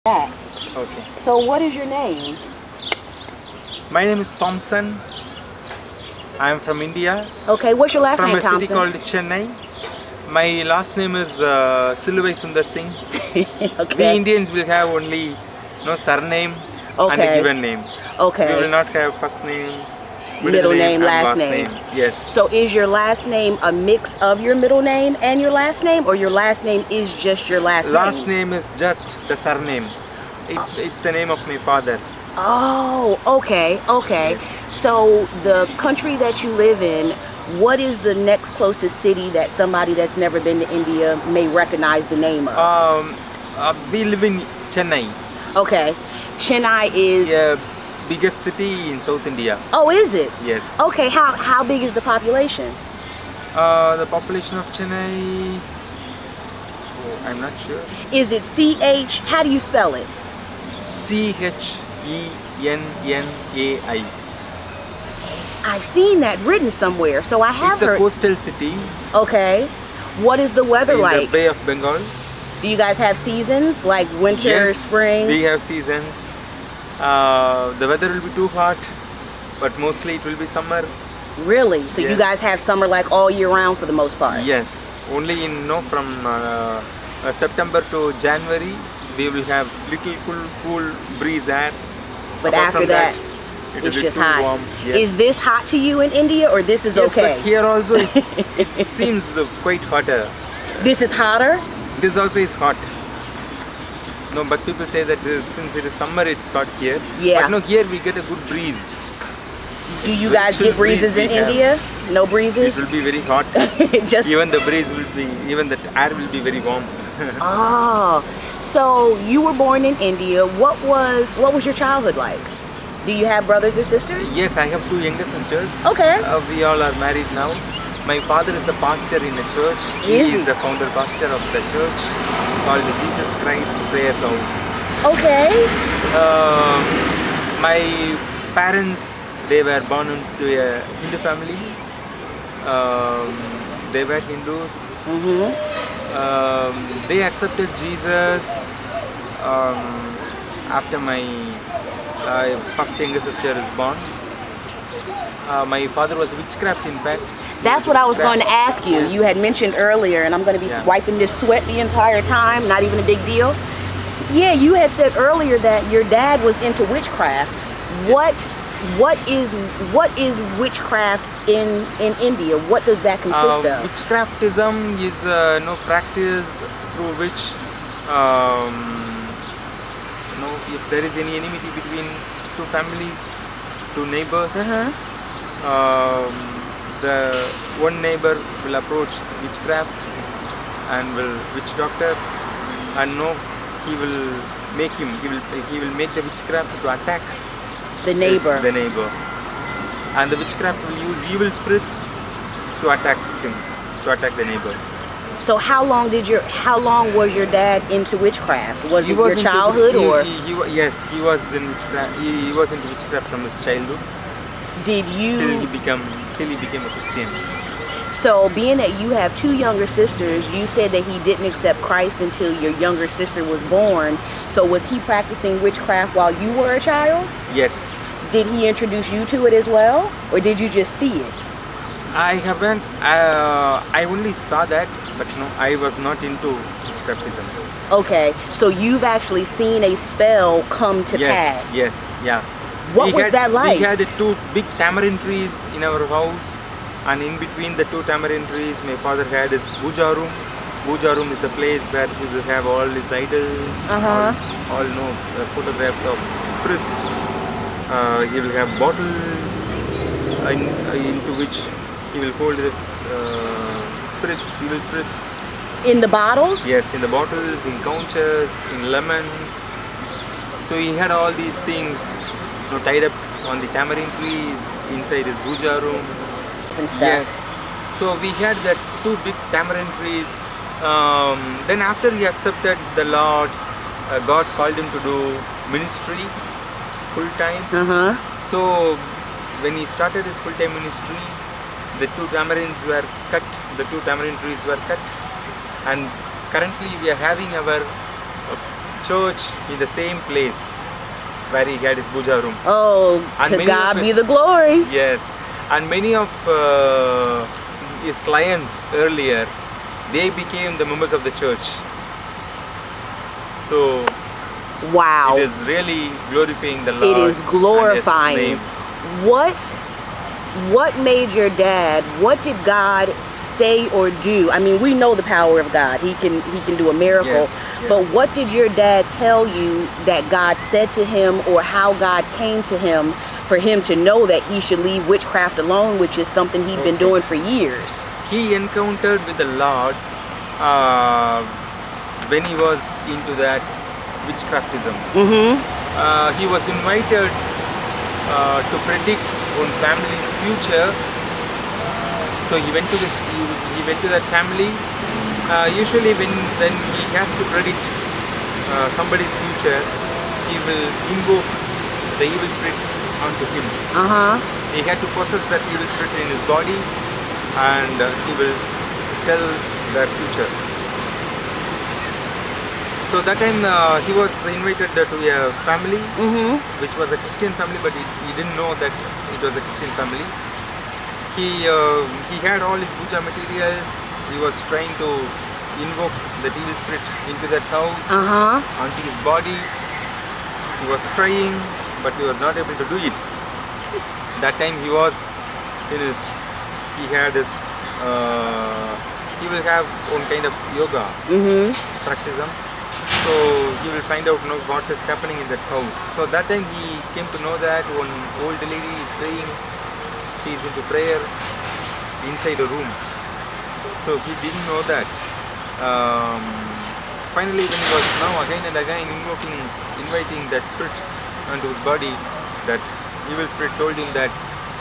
back. Okay. So what is your name? My name is Thomson. I am from India, Okay, what's your last from name, a city Thompson? called Chennai. My last name is Silvai Sundar Singh. We Okay. Indians will have only no surname and a Okay. given name. Okay. We will not have first name, Middle name, and last last name. Yes. So is your last name a mix of your middle name and your last name, or your last name is just your last Last name? name is just the surname. It's the name of my father. Oh, okay, okay. Yes. So the country that you live in, what is the next closest city that somebody that's never been to India may recognize the name of? We live in Chennai, Okay. Chennai is... yeah, biggest city in South India. Oh, is it? Yes. Okay, how big is the population? The population of Chennai, I'm not sure. Is it CH? How do you spell it? Chenai. I've seen that written somewhere, so I have It's a heard. coastal city Okay. What is the weather in like? the Bay of Bengal. Do you guys have seasons like winter, Yes, spring? we have seasons. The weather will be too hot, but mostly it will be summer. Really? So you Yes. guys have summer like all year round for the most part? Yes, only in from September to January we will have little cool breeze air. But Apart after from that, it will it's be just too hot. warm. Yes. Is this hot to you in India, or this is Yes, okay? but here also it seems quite hotter. This is hotter? This also is hot. No, but people say that since it is summer, it's hot here. Yeah. But no, here we get a good breeze. Do It's you very guys chill get breezes breeze in we have. India? No It breezes? will be very hot. Just Even the breeze will be, even the air will be very warm. Oh, so you were born in India. What was your childhood like? Do you have brothers or sisters? Yes, I have two younger sisters. Okay. We all are married now. My father is a pastor in a church. Is He he? is the founder pastor of the church called the Jesus Christ Prayer House. Okay. My parents, they were born into a Hindu family. They were Hindus. They accepted Jesus after my first younger sister is born. My father was witchcraft, in fact. That's what I was going to ask you. Yes. You had mentioned earlier, and I'm going to be Yeah. wiping this sweat the entire time, not even a big deal. Yeah, you had said earlier that your dad was into witchcraft. What is witchcraft in India? What does that consist of? Witchcraftism is no practice through which if there is any enmity between two families, two neighbors, the one neighbor will approach witchcraft and witch doctor, and he will make the witchcraft to attack The neighbor. the neighbor, and the witchcraft will use evil spirits to attack him, to attack the neighbor. So how long was your dad into witchcraft? Was it your into- childhood or yes, he was in witchcraft. He was into witchcraft from his childhood did you? till he became a Christian. So being that you have two younger sisters, you said that he didn't accept Christ until your younger sister was born. So was he practicing witchcraft while you were a child? Yes, Did he introduce you to it as well? Or did you just see it? I haven't. I only saw that, but no, I was not into witchcraftism. Okay, so you've actually seen a spell come to pass. Yes, yeah. What was that like? We had two big tamarind trees in our house, and in between the two tamarind trees, my father had his puja room. Puja room is the place where he will have all his idols, all photographs of spirits. He will have bottles into which he will hold the evil spirits. In the bottles? Yes, in the bottles, in conchas, in lemons. So he had all these things tied up on the tamarind trees inside his puja room. And stuff. Yes. So we had that two big tamarind trees. Then after he accepted the Lord, God called him to do ministry full time. So when he started his full time ministry, the two tamarinds were cut. The two tamarind trees were cut, and currently we are having our church in the same place where he had his puja room. Oh, And to many of God be his- the glory. Yes, and many of his clients earlier, they became the members of the church. So Wow. it is really glorifying the Lord. It is and His glorifying. name. What made your dad, what did God say or do? I mean, we know the power of God. He can do a miracle. Yes, yes. But what did your dad tell you that God said to him, or how God came to him for him to know that he should leave witchcraft alone, which is something he'd been Okay. doing for years? He encountered with the Lord when he was into that witchcraftism. Mm-hmm. He was invited to predict one family's future. So he went to he went to that family. Usually when he has to predict somebody's future, he will invoke the evil spirit onto him. Uh-huh. He had to possess that evil spirit in his body, and he will tell their future. So that time he was invited to a family, Mm-hmm. which was a Christian family, but he didn't know that it was a Christian family. He had all his puja materials. He was trying to invoke the evil spirit into that house, Uh-huh. onto his body. He was trying, but he was not able to do it. That time he was in his, he had his, he will have one kind of yoga Mm-hmm. practice. So he will find out what is happening in that house. So that time he came to know that one old lady is praying. She is into prayer inside a room. So he didn't know that. Finally, when he was now again and again inviting that spirit onto his body, that evil spirit told him that,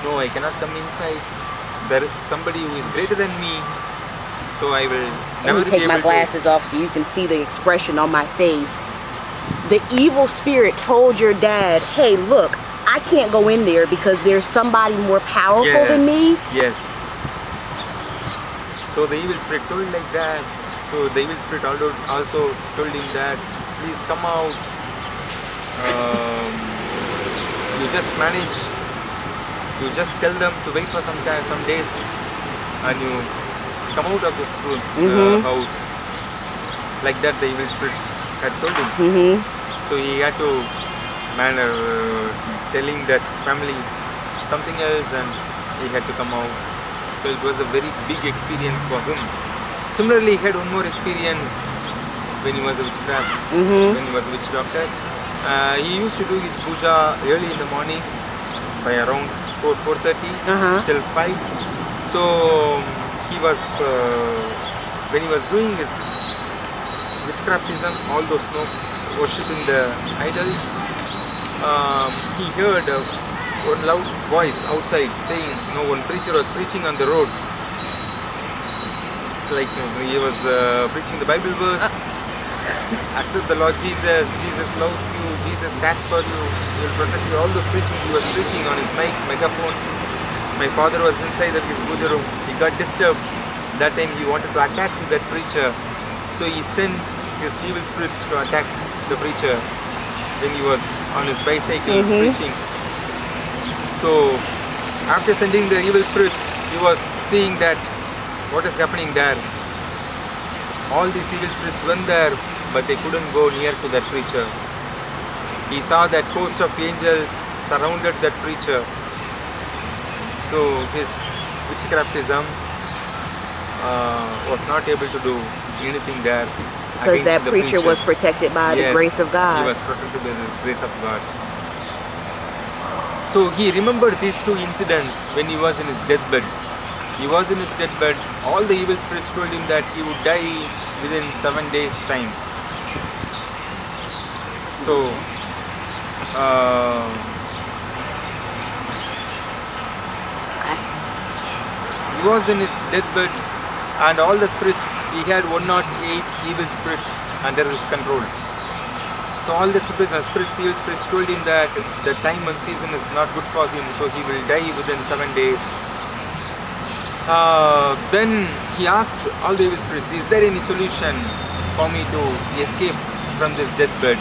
no, I cannot come inside. There is somebody who is greater than me. So I will Let never me be take able my glasses off so you can see the expression on my face. The evil spirit told your dad, hey, look, I can't go in there because there's somebody more powerful than me. Yes. So the evil spirit told like that. So the evil spirit also told him that, please come out. You just manage. You just tell them to wait for some time, some days, and you come out of this room, house. Like that, the evil spirit had told him. Mm-hmm. So he had to telling that family something else, and he had to come out. So it was a very big experience for him. Similarly, he had one more experience when he was a witchcraft, Mm-hmm. when he was a witch doctor. He used to do his puja early in the morning by around 4:30 Uh-huh. till 5. So he was when he was doing his witchcraftism, all those worshipping the idols, he heard one loud voice outside saying, one preacher was preaching on the road. It's like he was preaching the Bible verse. Accept the Lord Jesus. Jesus loves you. Jesus cares for you. He will protect you. All those preachings he was preaching on his megaphone. My father was inside of his puja room. He got disturbed. That time he wanted to attack that preacher. So he sent his evil spirits to attack the preacher when he was on his bicycle preaching. So after sending the evil spirits, he was seeing that what is happening there. All these evil spirits went there, but they couldn't go near to that preacher. He saw that host of angels surrounded that preacher. So his witchcraftism was not able to do anything there. Because that the preacher was protected by the Yes, grace of God. He was protected by the grace of God. So he remembered these two incidents when he was in his deathbed. He was in his deathbed. All the evil spirits told him that he would die within 7 days' time. So he was in his deathbed, and all the spirits, he had 108 evil spirits under his control. So all the evil spirits told him that the time and season is not good for him, so he will die within 7 days. Then he asked all the evil spirits, is there any solution for me to escape from this deathbed.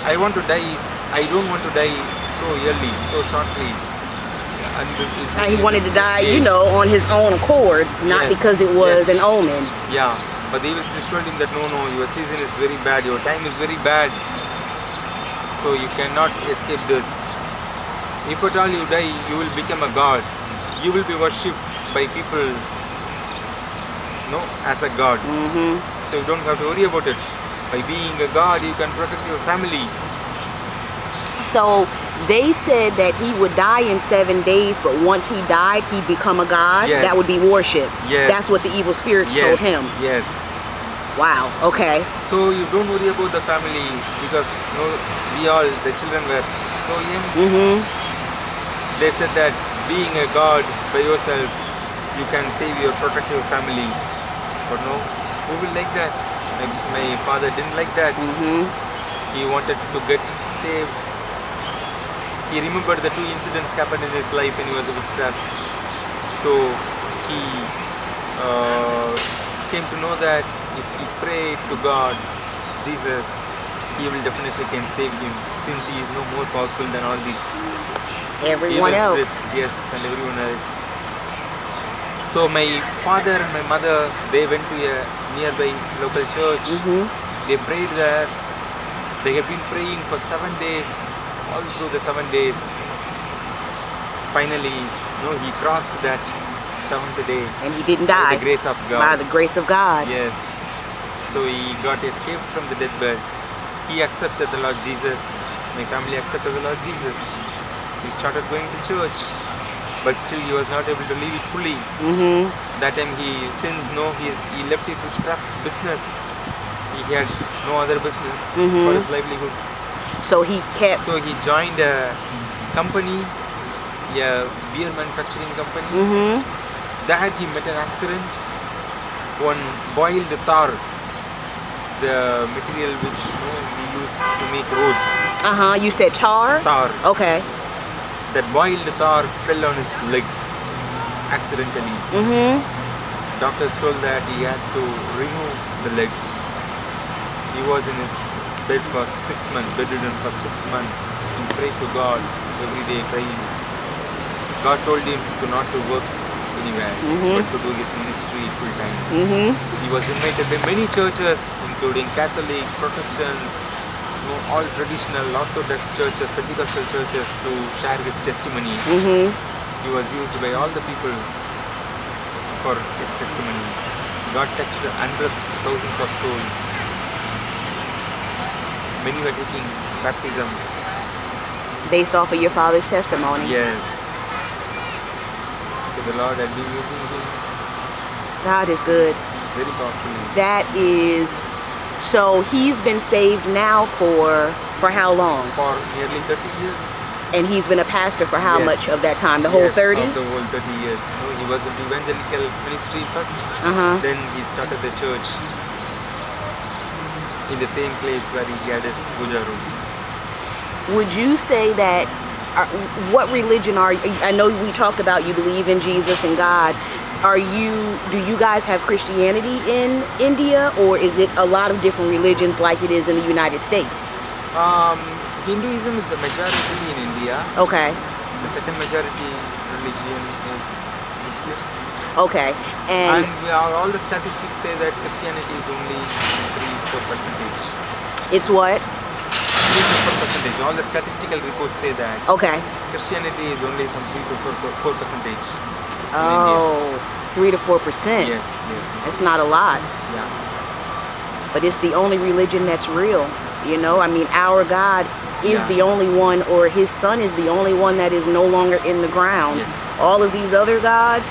I want to die. I don't want to die so early, so shortly. And He wanted to die, age. on his own accord, not Yes, because it was yes. an omen. Yeah, but the evil spirits told him that no, your season is very bad, your time is very bad. So you cannot escape this. If at all you die, you will become a god. You will be worshipped by people, as a god. So you don't have to worry about it. By being a god, you can protect your family. So they said that he would die in 7 days, but once he died, he'd become a god. Yes. That would be worship. Yes. That's what the evil spirits told him. Yes. Wow. Okay. So you don't worry about the family because we all, the children were so young. They said that being a god by yourself, you can save your, protect your family. But no, who will like that? My father didn't like that. He wanted to get saved. He remembered the 2 incidents happened in his life when he was a witchcraft. So he came to know that if he prayed to God, Jesus, he will definitely can save him, since he is no more powerful than all these Everyone evil else. spirits. Yes, and everyone else. So my father and my mother, they went to a nearby local church. They prayed there. They have been praying for 7 days, all through the 7 days. Finally, he crossed that 7th day. And he didn't die. By the grace of God. By the grace of God. Yes. So he got escaped from the deathbed. He accepted the Lord Jesus. My family accepted the Lord Jesus. He started going to church, but still he was not able to leave it fully. That time he left his witchcraft business. He had no other business for his livelihood. So he kept. So he joined a company, a beer manufacturing company. There he met an accident. One boiled tar, the material which we use to make roads. You said tar? Tar. Okay. That boiled tar fell on his leg accidentally. Doctors told that he has to remove the leg. He was in his bed for 6 months, bedridden for 6 months. He prayed to God every day, crying. God told him not to work anywhere, but to do his ministry full time. He was invited by many churches, including Catholic, Protestants, all traditional Orthodox churches, Pentecostal churches, to share his testimony. He was used by all the people for his testimony. God touched hundreds, thousands of souls. Many were taking baptism. Based off of your father's testimony. Yes. So the Lord had been using him God is good. very powerfully. That is. So he's been saved now for how long? For nearly 30 years. And he's been a pastor for how Yes. much of that time? The whole 30? Of the whole 30 years. No, he was in evangelical ministry first. Then he started the church in the same place where he had his puja room. Would you say that, what religion are you? I know we talked about you believe in Jesus and God. Do you guys have Christianity in India, or is it a lot of different religions like it is in the United States? Hinduism is the majority in India. Okay. The second majority religion is Muslim. Okay. And all the statistics say that Christianity is only 3-4%. it's what? 3-4%. All the statistical reports say that. Okay. Christianity is only some 3-4%. Oh, 3 to 4%. Yes. That's not a lot. Yeah. But it's the only religion that's real. I mean, our God is Yeah. the only one, or his son is the only one that is no longer in the ground. Yes. All of these other gods,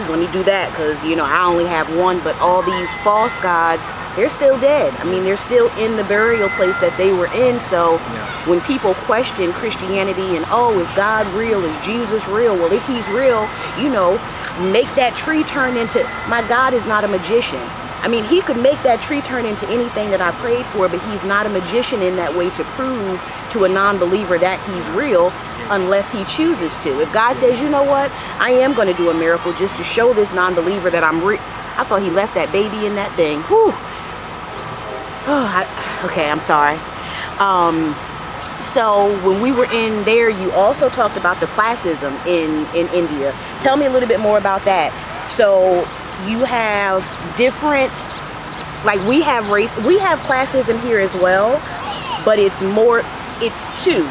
let me do that because, I only have one, but all these false gods, they're still dead. I mean, they're still in the burial place that they were in. So when people question Christianity and, is God real? Is Jesus real? Well, if he's real, make that tree turn into, my God is not a magician. I mean, he could make that tree turn into anything that I prayed for, but he's not a magician in that way to prove to a non-believer that he's real unless he chooses to. If God says, you know what, I am going to do a miracle just to show this non-believer that I'm real. I thought he left that baby in that thing. Whew. Okay, I'm sorry. So when we were in there, you also talked about the classism in India. Tell me a little bit more about that. So you have different, like we have classism here as well, but it's two,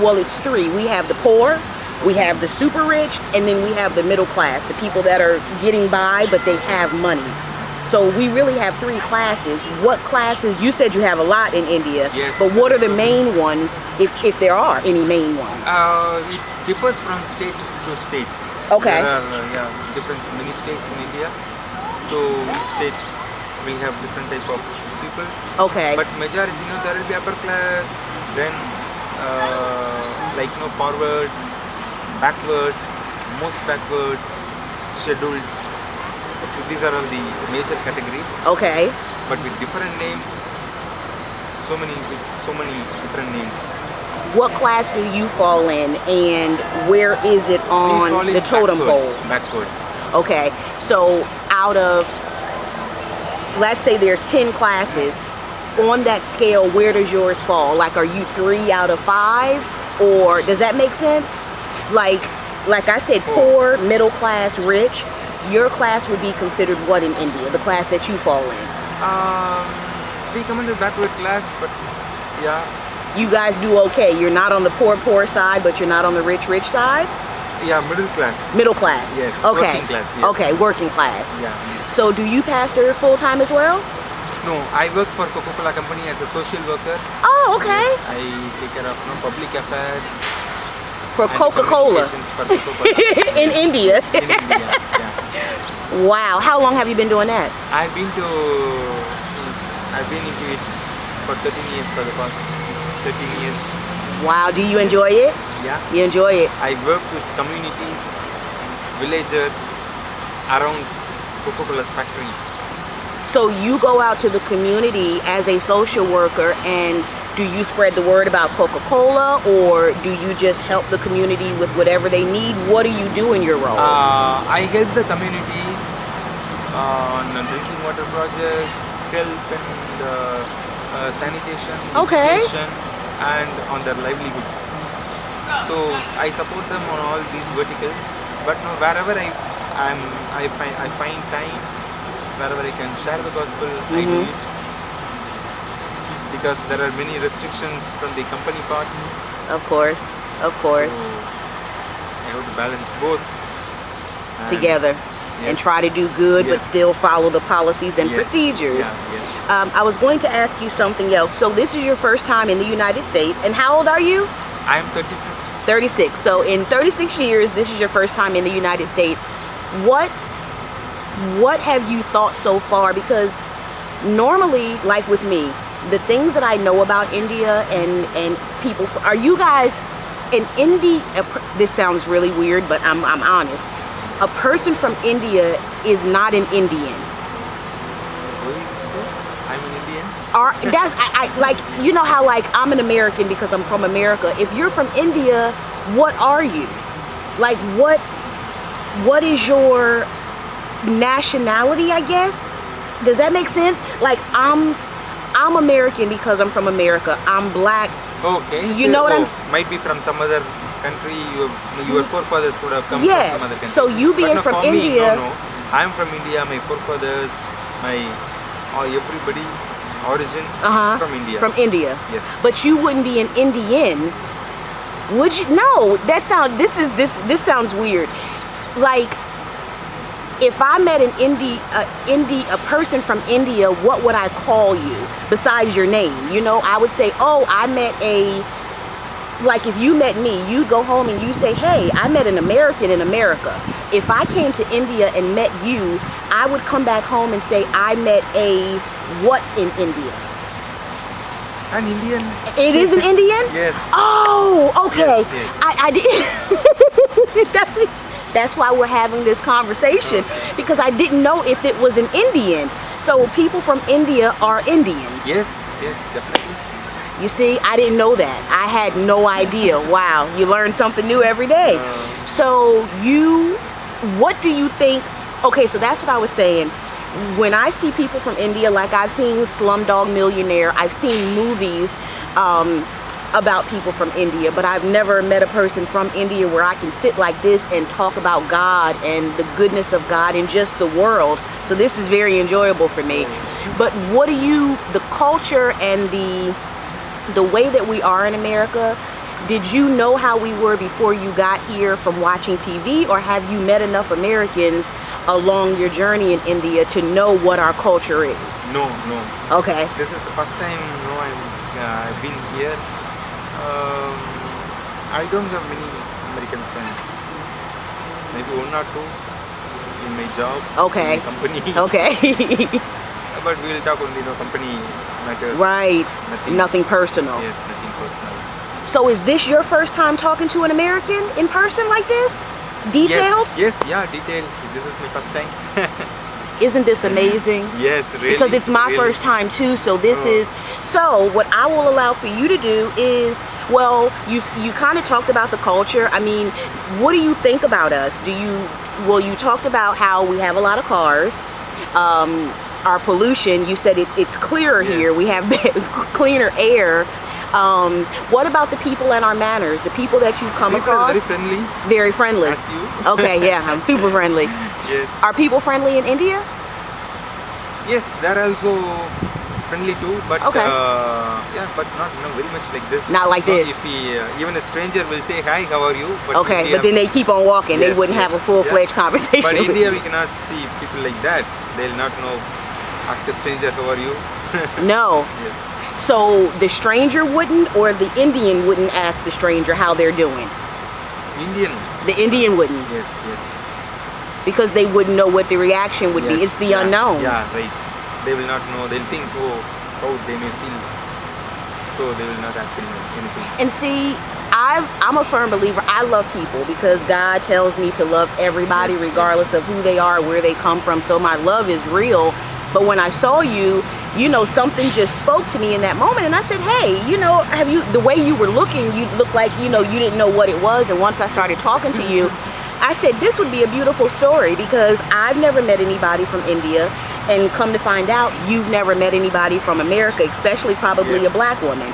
well, it's three. We have the poor, we have the super rich, and then we have the middle class, the people that are getting by, but they have money. So we really have three classes. What classes? You said you have a lot in India. Yes. But what are the main ones, if there are any main ones? It differs from state to state. Okay. There are many states in India. So each state will have different type of people. Okay. But majority, there will be upper class, then forward, backward, most backward, scheduled. So these are all the major categories. Okay. But with different names, so many different names. What class do you fall in, and where is it on the totem pole? Backward. Okay. So out of, let's say there's 10 classes, on that scale, where does yours fall? Like, are you 3 out of 5? Or does that make sense? Like I said, poor, middle class, rich. Your class would be considered what in India? The class that you fall in? We come into backward class, but yeah. You guys do okay. You're not on the poor side, but you're not on the rich side? Yeah, middle class. Middle class. Yes. Okay. Working class. Yes. Okay, working class. Yeah. So do you pastor full time as well? No, I work for Coca-Cola company as a social worker. Oh, okay. Yes, I take care of public affairs. For Coca-Cola. For Coca-Cola. In India. In India, yeah. Wow. How long have you been doing that? I've been into it for 13 years, for the past 13 years. Wow. Do you enjoy it? Yeah. You enjoy it? I work with communities, villagers around Coca-Cola's factory. So you go out to the community as a social worker, and do you spread the word about Coca-Cola, or do you just help the community with whatever they need? What do you do in your role? I help the communities on drinking water projects, health and sanitation, education, and on their livelihood. So I support them on all these verticals. But no, wherever I find time, wherever I can share the gospel, I do it. Because there are many restrictions from the company part. Of course. So I have to balance both together. Yes. And try to do good, but still follow the policies and procedures. Yeah, yes. I was going to ask you something else. So this is your first time in the United States, and how old are you? I'm 36. 36. So in 36 years, this is your first time in the United States. What have you thought so far? Because normally, like with me, the things that I know about India and people, are you guys in India? This sounds really weird, but I'm honest. A person from India is not an Indian. Oh, is it so? I'm an Indian. Like, you know how like I'm an American because I'm from America. If you're from India, what are you? Like what is your nationality, I guess? Does that make sense? Like I'm American because I'm from America. I'm black. Okay. You know what might be from some other country. Your forefathers would have come from some other country. So you being from India. No. I'm from India. My forefathers, everybody, origin from India. From India. Yes. But you wouldn't be an Indian, would you? No. This sounds weird. Like, if I met a person from India, what would I call you besides your name? I would say, oh, I met like if you met me, you'd go home and you say, hey, I met an American in America. If I came to India and met you, I would come back home and say, I met a what in India? An Indian. It is an Indian? Yes. Oh, okay. Yes. I did. That's why we're having this conversation, because I didn't know if it was an Indian. So people from India are Indians. Yes, definitely. You see, I didn't know that. I had no idea. Wow, you learn something new every day. So what do you think? Okay, so that's what I was saying. when I see people from India, like I've seen Slumdog Millionaire, I've seen movies about people from India, but I've never met a person from India where I can sit like this and talk about God and the goodness of God and just the world. So this is very enjoyable for me. But what do you, the culture and the way that we are in America, did you know how we were before you got here from watching TV, or have you met enough Americans along your journey in India to know what our culture is? No. Okay. This is the first time I've been here. I don't have many American friends. Maybe one or two in my job. Okay. In my company. Okay. But we'll talk only, company matters. Right. Nothing personal. Yes, nothing personal. So is this your first time talking to an American in person like this? Detailed? Yes, detailed. This is my first time. Isn't this amazing? Yes, really. Because it's my really. first time too, so this is, so what I will allow for you to do is, well, you kind of talked about the culture. I mean, what do you think about us? You talked about how we have a lot of cars, our pollution, you said it's clearer here, we have cleaner air. What about the people and our manners? The people that you've come across? Very friendly. Very friendly. As you. Okay, yeah, I'm super friendly. Yes. Are people friendly in India? Yes, they're also friendly too, but okay. But not very much like this. Not like this. If even a stranger will say hi, how are you? But okay, India, but then they keep on walking. Yes, they wouldn't have a full-fledged conversation. But in with India, you. we cannot see people like that. They'll not know. Ask a stranger, how are you? No. Yes. So the stranger wouldn't, or the Indian wouldn't ask the stranger how they're doing? Indian. The Indian wouldn't? Yes. Because they wouldn't know what the reaction would be. It's the unknown. Yeah, right. They will not know. They'll think, how they may feel. So they will not ask anything. And see, I'm a firm believer. I love people because God tells me to love everybody regardless of who they are, where they come from. So my love is real. But when I saw you, something just spoke to me in that moment, and I said, hey, the way you were looking, you looked like, you didn't know what it was. And once I started talking to you, I said, this would be a beautiful story because I've never met anybody from India, and come to find out, you've never met anybody from America, especially probably a black woman.